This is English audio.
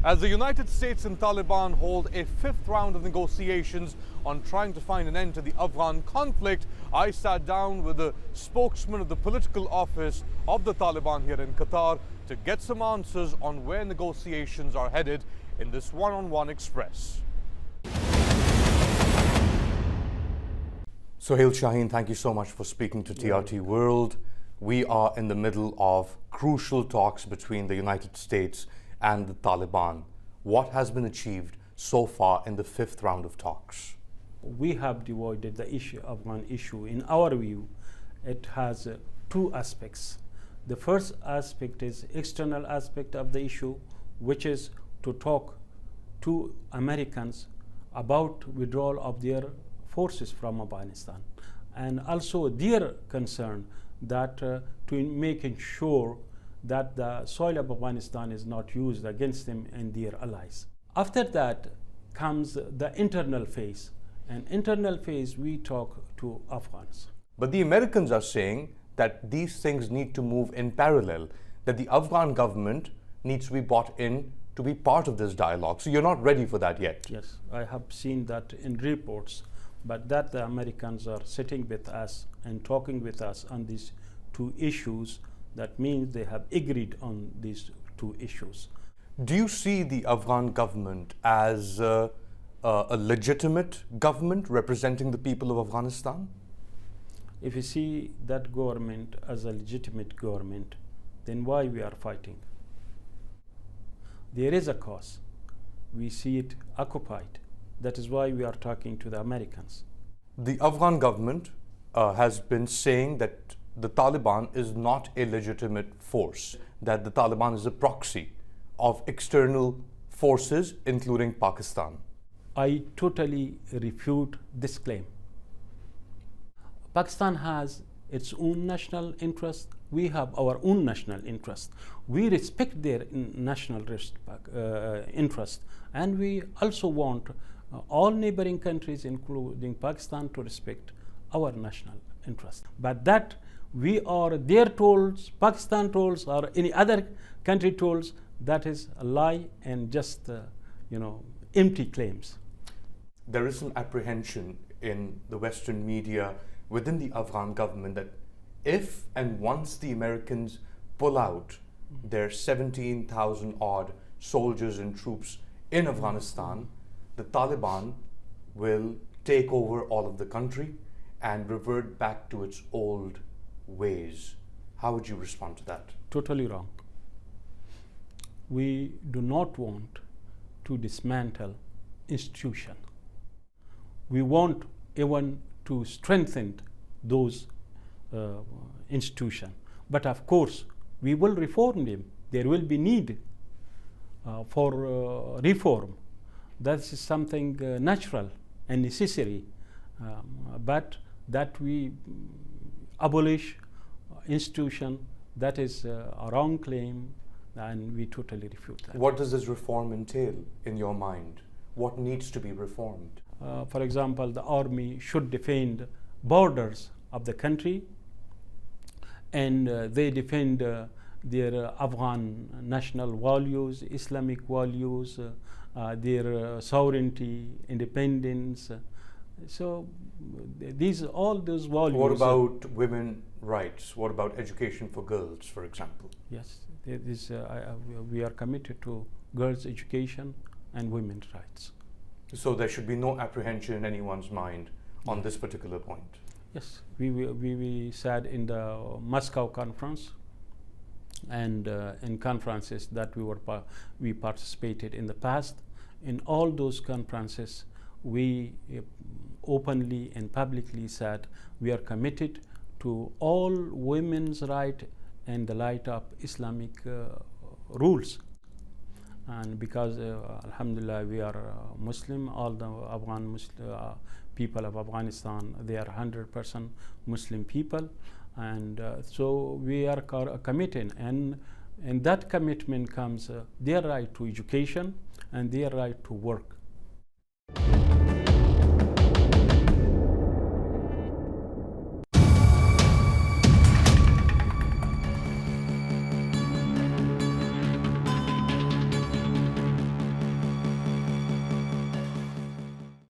As the United States and Taliban hold a fifth round of negotiations on trying to find an end to the Afghan conflict, I sat down with the spokesman of the political office of the Taliban here in Qatar to get some answers on where negotiations are headed in this one-on-one express. Sohail Shaheen, thank you so much for speaking to TRT World. We are in the middle of crucial talks between the United States and the Taliban. What has been achieved so far in the fifth round of talks? We have divided the Afghan issue. In our view, it has two aspects. The first aspect is external aspect of the issue, which is to talk to Americans about withdrawal of their forces from Afghanistan, and also their concern that to making sure that the soil of Afghanistan is not used against them and their allies. After that comes the internal phase. And internal phase, we talk to Afghans. But the Americans are saying that these things need to move in parallel, that the Afghan government needs to be brought in to be part of this dialogue. So you're not ready for that yet? Yes, I have seen that in reports, but that the Americans are sitting with us and talking with us on these two issues. That means they have agreed on these two issues. Do you see the Afghan government as a legitimate government representing the people of Afghanistan? If you see that government as a legitimate government, then why we are fighting? There is a cause. We see it occupied. That is why we are talking to the Americans. The Afghan government has been saying that the Taliban is not a legitimate force, that the Taliban is a proxy of external forces, including Pakistan. I totally refute this claim. Pakistan has its own national interest. We have our own national interest. We respect their national interest, and we also want all neighboring countries, including Pakistan, to respect our national interest. But that we are their tolls, Pakistan tolls, or any other country tolls, that is a lie and just empty claims. There is some apprehension in the Western media within the Afghan government that if and once the Americans pull out their 17,000 odd soldiers and troops in Afghanistan, the Taliban will take over all of the country and revert back to its old ways. How would you respond to that? Totally wrong. We do not want to dismantle institutions. We want even to strengthen those institutions. But of course, we will reform them. There will be need for reform. That is something natural and necessary. But that we abolish institution, that is a wrong claim, and we totally refute that. What does this reform entail in your mind? What needs to be reformed? For example, the army should defend borders of the country, and they defend their Afghan national values, Islamic values, their sovereignty, independence. So all those values. What about women's rights? What about education for girls, for example? Yes, we are committed to girls' education and women's rights. So there should be no apprehension in anyone's mind on this particular point? Yes, we said in the Moscow conference and in conferences that we participated in the past. In all those conferences, we openly and publicly said we are committed to all women's rights in the light of Islamic rules. And because alhamdulillah we are Muslim, all the Afghan people of Afghanistan, they are 100% Muslim people, and so we are committed, and in that commitment comes their right to education and their right to work.